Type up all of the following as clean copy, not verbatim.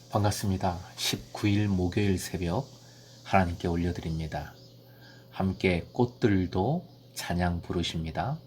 반갑습니다. 19일 목요일 새벽 하나님께 올려드립니다. 함께 꽃들도 찬양 부르십니다.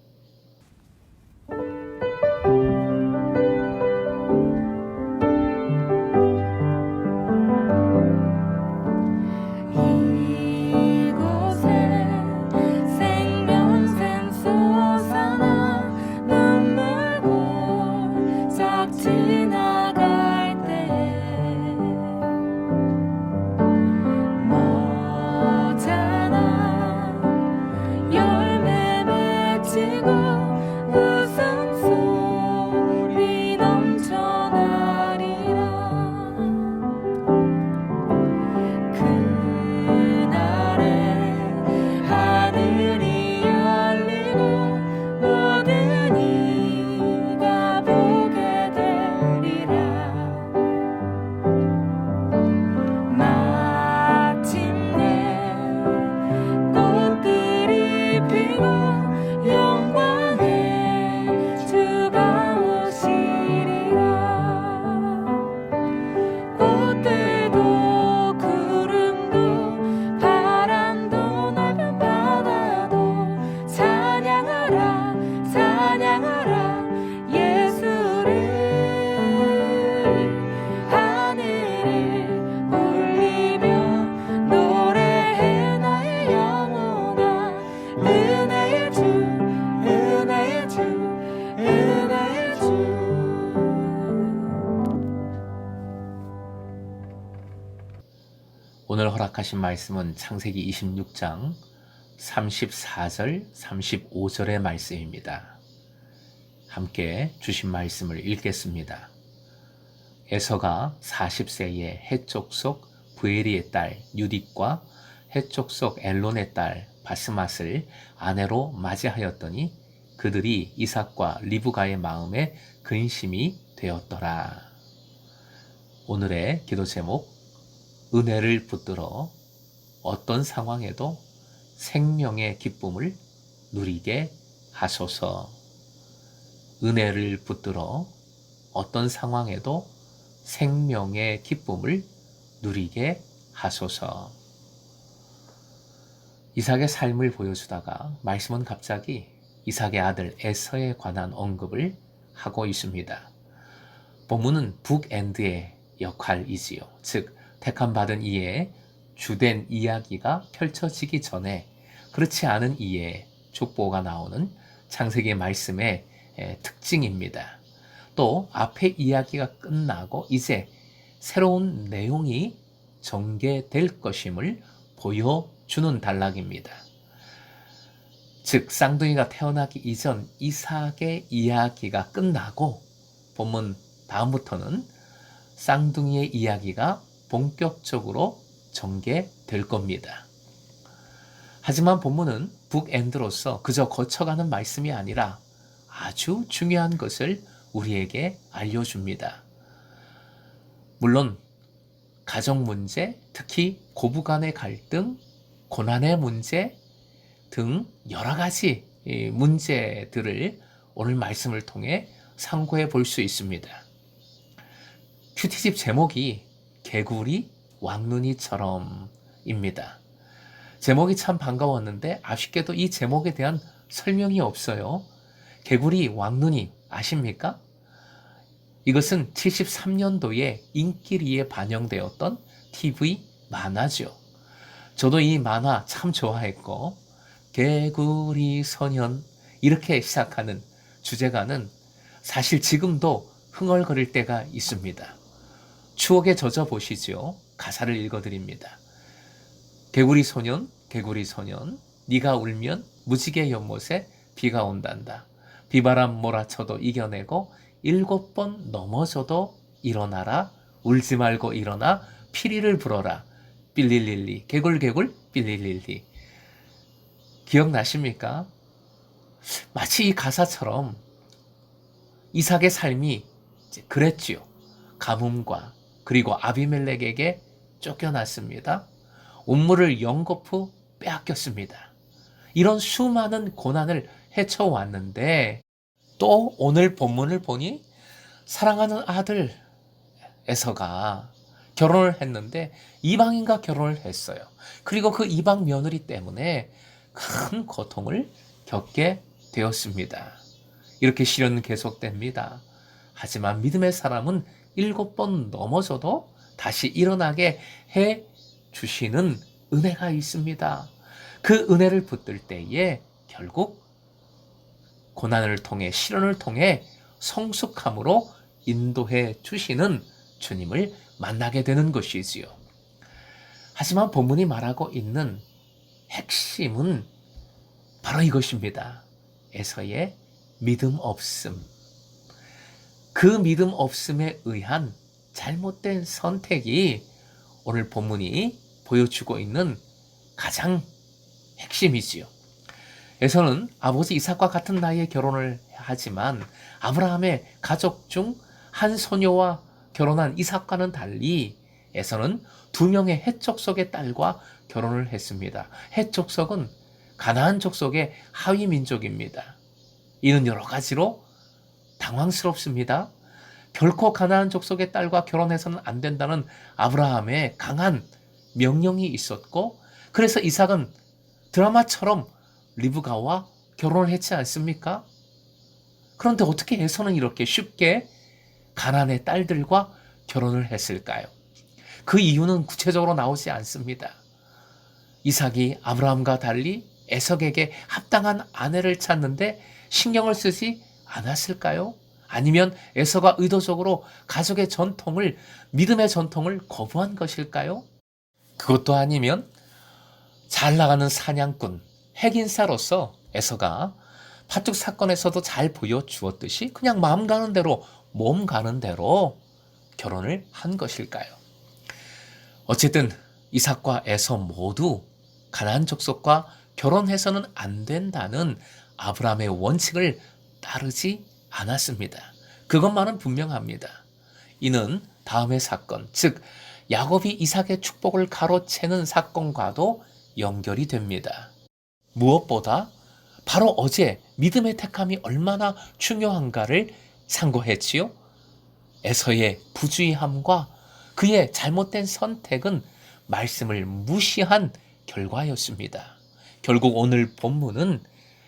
오늘 허락하신 말씀은 창세기 26장 34절, 35절의 말씀입니다. 함께 주신 말씀을 읽겠습니다. 에서가 40세에 해족속 브에리의 딸 유딕과 해족속 엘론의 딸 바스맛을 아내로 맞이하였더니 그들이 이삭과 리브가의 마음에 근심이 되었더라. 오늘의 기도 제목, 은혜를 붙들어 어떤 상황에도 생명의 기쁨을 누리게 하소서. 은혜를 붙들어 어떤 상황에도 생명의 기쁨을 누리게 하소서. 이삭의 삶을 보여주다가 말씀은 갑자기 이삭의 아들 에서에 관한 언급을 하고 있습니다. 본문은 북엔드의 역할이지요. 즉 택함받은 이의 주된 이야기가 펼쳐지기 전에 그렇지 않은 이의 족보가 나오는 창세기 말씀의 특징입니다. 또 앞에 이야기가 끝나고 이제 새로운 내용이 전개될 것임을 보여주는 단락입니다. 즉 쌍둥이가 태어나기 이전 이삭의 이야기가 끝나고 본문 다음부터는 쌍둥이의 이야기가 본격적으로 전개될 겁니다. 하지만 본문은 북엔드로서 그저 거쳐가는 말씀이 아니라 아주 중요한 것을 우리에게 알려줍니다. 물론 가정 문제, 특히 고부간의 갈등, 고난의 문제 등 여러 가지 문제들을 오늘 말씀을 통해 상고해 볼 수 있습니다. 큐티집 제목이 개구리 왕눈이처럼입니다. 제목이 참 반가웠는데 아쉽게도 이 제목에 대한 설명이 없어요. 개구리 왕눈이 아십니까? 이것은 73년도에 인기리에 반영되었던 TV 만화죠. 저도 이 만화 참 좋아했고 개구리 소년 이렇게 시작하는 주제가는 사실 지금도 흥얼거릴 때가 있습니다. 추억에 젖어 보시죠. 가사를 읽어드립니다. 개구리 소년, 개구리 소년, 네가 울면 무지개 연못에 비가 온단다. 비바람 몰아쳐도 이겨내고 7번 넘어져도 일어나라. 울지 말고 일어나 피리를 불어라. 삘릴릴리 개굴개굴 삘릴릴리. 기억나십니까? 마치 이 가사처럼 이삭의 삶이 그랬지요. 가뭄과 그리고 아비멜렉에게 쫓겨났습니다. 온물을 연거푸 빼앗겼습니다. 이런 수많은 고난을 헤쳐왔는데 또 오늘 본문을 보니 사랑하는 아들 에서가 결혼을 했는데 이방인과 결혼을 했어요. 그리고 그 이방 며느리 때문에 큰 고통을 겪게 되었습니다. 이렇게 시련은 계속됩니다. 하지만 믿음의 사람은 7번 넘어져도 다시 일어나게 해 주시는 은혜가 있습니다. 그 은혜를 붙들 때에 결국 고난을 통해 시련을 통해 성숙함으로 인도해 주시는 주님을 만나게 되는 것이지요. 하지만 본문이 말하고 있는 핵심은 바로 이것입니다. 에서의 믿음 없음. 그 믿음 없음에 의한 잘못된 선택이 오늘 본문이 보여주고 있는 가장 핵심이지요. 에서는 아버지 이삭과 같은 나이에 결혼을 하지만 아브라함의 가족 중 한 소녀와 결혼한 이삭과는 달리 에서는 2명의 헷 족속의 딸과 결혼을 했습니다. 헷 족속은 가나안 족속의 하위 민족입니다. 이는 여러 가지로 당황스럽습니다. 결코 가나안 족속의 딸과 결혼해서는 안 된다는 아브라함의 강한 명령이 있었고, 그래서 이삭은 드라마처럼 리브가와 결혼을 했지 않습니까? 그런데 어떻게 에서는 이렇게 쉽게 가나안의 딸들과 결혼을 했을까요? 그 이유는 구체적으로 나오지 않습니다. 이삭이 아브라함과 달리 에석에게 합당한 아내를 찾는데 신경을 쓰지 않았을까요? 아니면 에서가 의도적으로 가족의 전통을, 믿음의 전통을 거부한 것일까요? 그것도 아니면 잘 나가는 사냥꾼, 핵인사로서 에서가 파tuk 사건에서도 잘 보여주었듯이 그냥 마음 가는 대로, 몸 가는 대로 결혼을 한 것일까요? 어쨌든 이삭과 에서 모두 가나안 족속과 결혼해서는 안 된다는 아브라함의 원칙을 따르지 않았습니다. 그것만은 분명합니다. 이는 다음의 사건, 즉 야곱이 이삭의 축복을 가로채는 사건과도 연결이 됩니다. 무엇보다 바로 어제 믿음의 택함이 얼마나 중요한가를 상고했지요. 에서의 부주의함과 그의 잘못된 선택은 말씀을 무시한 결과였습니다. 결국 오늘 본문은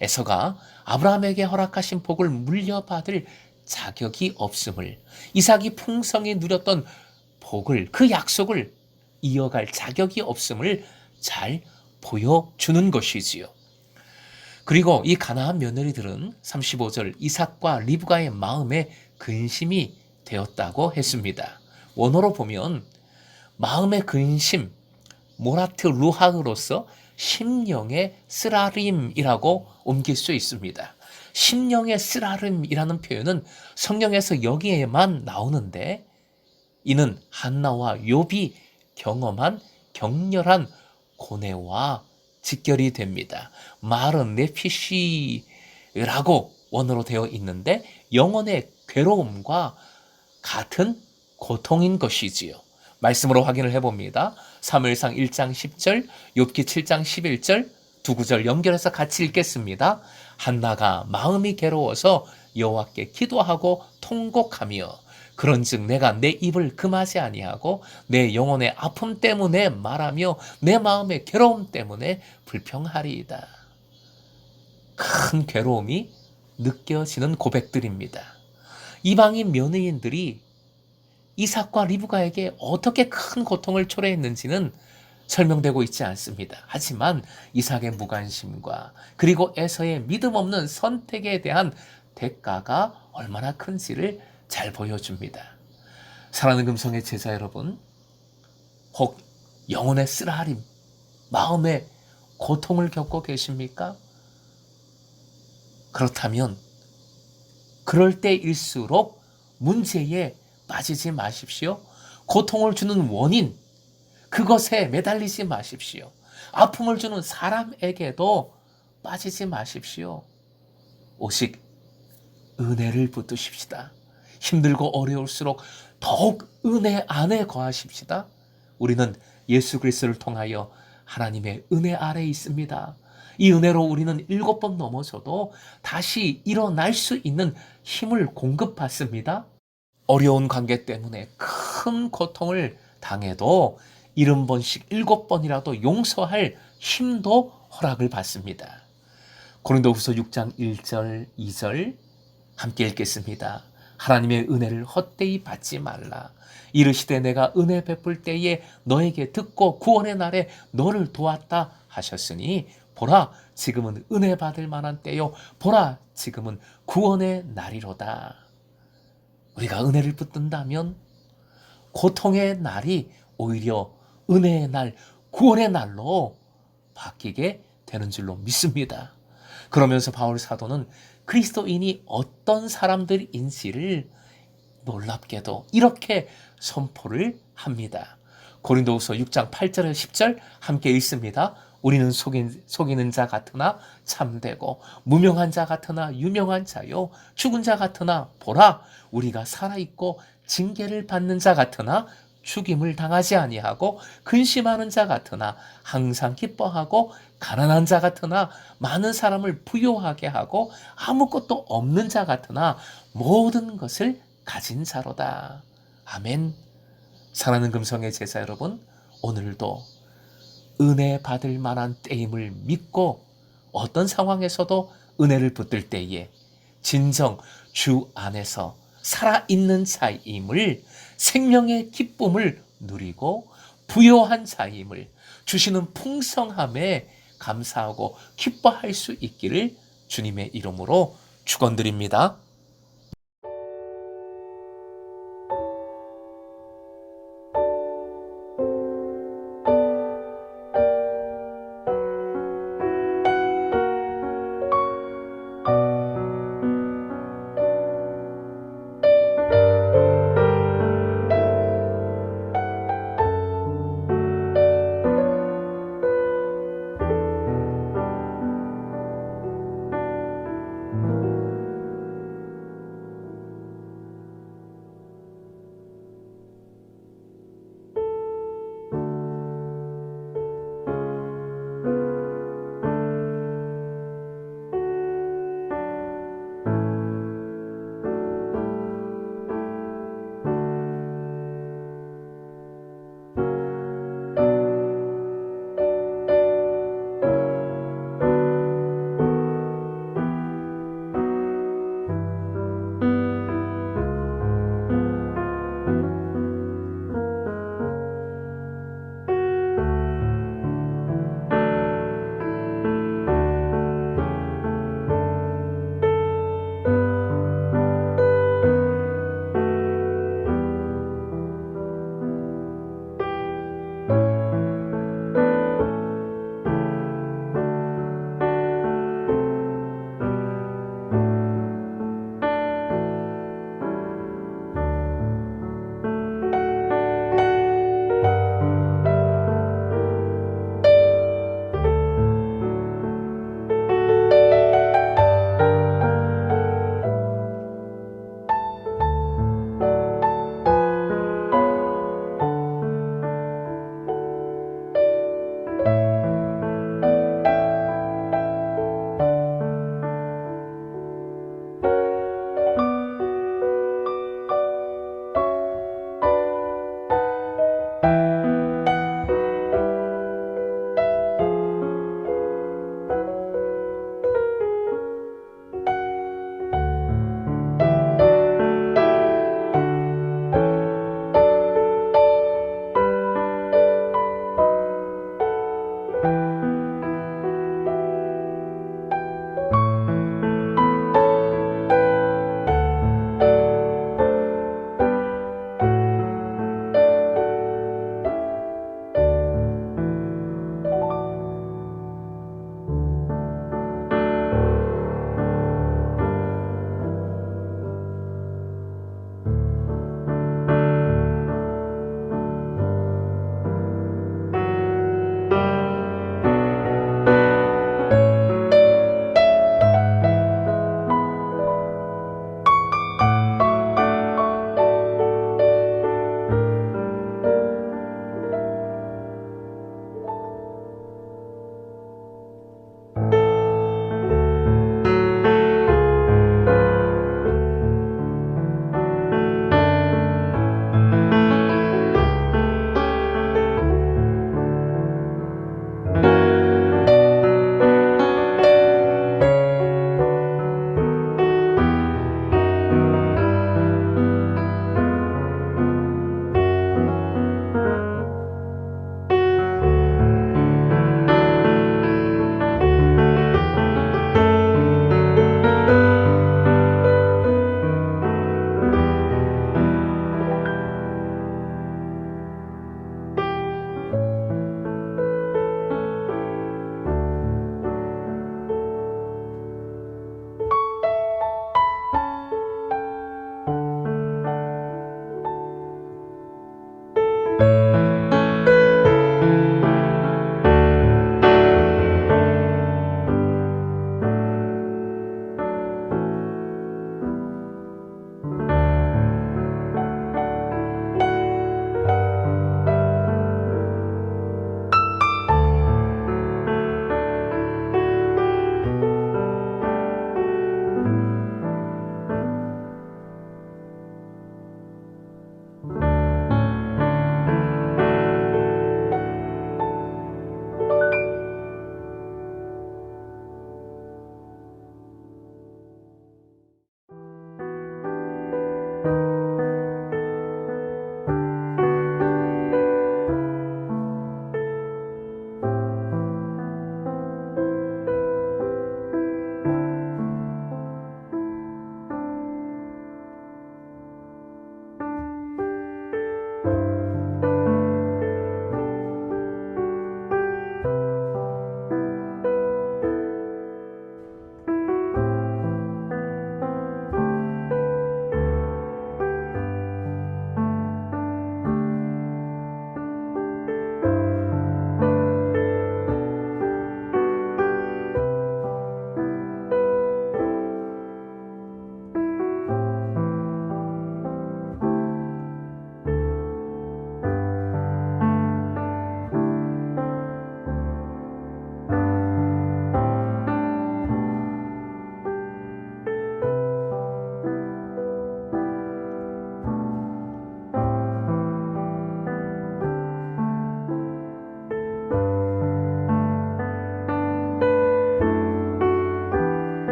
에서가 아브라함에게 허락하신 복을 물려받을 자격이 없음을, 이삭이 풍성히 누렸던 복을, 그 약속을 이어갈 자격이 없음을 잘 보여주는 것이지요. 그리고 이 가나안 며느리들은 35절 이삭과 리브가의 마음에 근심이 되었다고 했습니다. 원어로 보면 마음의 근심, 모라트 루하으로서 심령의 쓰라림이라고 옮길 수 있습니다. 심령의 쓰라림이라는 표현은 성경에서 여기에만 나오는데, 이는 한나와 욥이 경험한 격렬한 고뇌와 직결이 됩니다. 말은 네피시라고 원어로 되어 있는데 영혼의 괴로움과 같은 고통인 것이지요. 말씀으로 확인을 해봅니다. 사무엘상 1장 10절, 욥기 7장 11절 두 구절 연결해서 같이 읽겠습니다. 한나가 마음이 괴로워서 여호와께 기도하고 통곡하며 그런즉 내가 내 입을 금하지 아니하고 내 영혼의 아픔 때문에 말하며 내 마음의 괴로움 때문에 불평하리이다. 큰 괴로움이 느껴지는 고백들입니다. 이방인 며느리인들이 이삭과 리브가에게 어떻게 큰 고통을 초래했는지는 설명되고 있지 않습니다. 하지만 이삭의 무관심과 그리고 에서의 믿음 없는 선택에 대한 대가가 얼마나 큰지를 잘 보여줍니다. 사랑하는 금성의 제자 여러분, 혹 영혼의 쓰라림, 마음의 고통을 겪고 계십니까? 그렇다면 그럴 때일수록 문제에 빠지지 마십시오. 고통을 주는 원인, 그것에 매달리지 마십시오. 아픔을 주는 사람에게도 빠지지 마십시오. 오직 은혜를 붙드십시다. 힘들고 어려울수록 더욱 은혜 안에 거하십시다. 우리는 예수 그리스도를 통하여 하나님의 은혜 아래에 있습니다. 이 은혜로 우리는 7번 넘어져도 다시 일어날 수 있는 힘을 공급받습니다. 어려운 관계 때문에 큰 고통을 당해도 70번씩 7번이라도 용서할 힘도 허락을 받습니다. 고린도후서 6장 1절 2절 함께 읽겠습니다. 하나님의 은혜를 헛되이 받지 말라. 이르시되 내가 은혜 베풀 때에 너에게 듣고 구원의 날에 너를 도왔다 하셨으니 보라 지금은 은혜 받을 만한 때요 보라 지금은 구원의 날이로다. 우리가 은혜를 붙든다면 고통의 날이 오히려 은혜의 날, 구원의 날로 바뀌게 되는 줄로 믿습니다. 그러면서 바울 사도는 그리스도인이 어떤 사람들인지를 놀랍게도 이렇게 선포를 합니다. 고린도후서 6장 8절 10절 함께 읽습니다. 우리는 속이는 자 같으나 참되고 무명한 자 같으나 유명한 자요 죽은 자 같으나 보라 우리가 살아있고 징계를 받는 자 같으나 죽임을 당하지 아니하고 근심하는 자 같으나 항상 기뻐하고 가난한 자 같으나 많은 사람을 부요하게 하고 아무것도 없는 자 같으나 모든 것을 가진 자로다. 아멘. 사랑하는 금성의 제자 여러분, 오늘도 은혜 받을 만한 때임을 믿고 어떤 상황에서도 은혜를 붙들 때에 진정 주 안에서 살아있는 자임을 생명의 기쁨을 누리고 부요한 자임을 주시는 풍성함에 감사하고 기뻐할 수 있기를 주님의 이름으로 축원드립니다.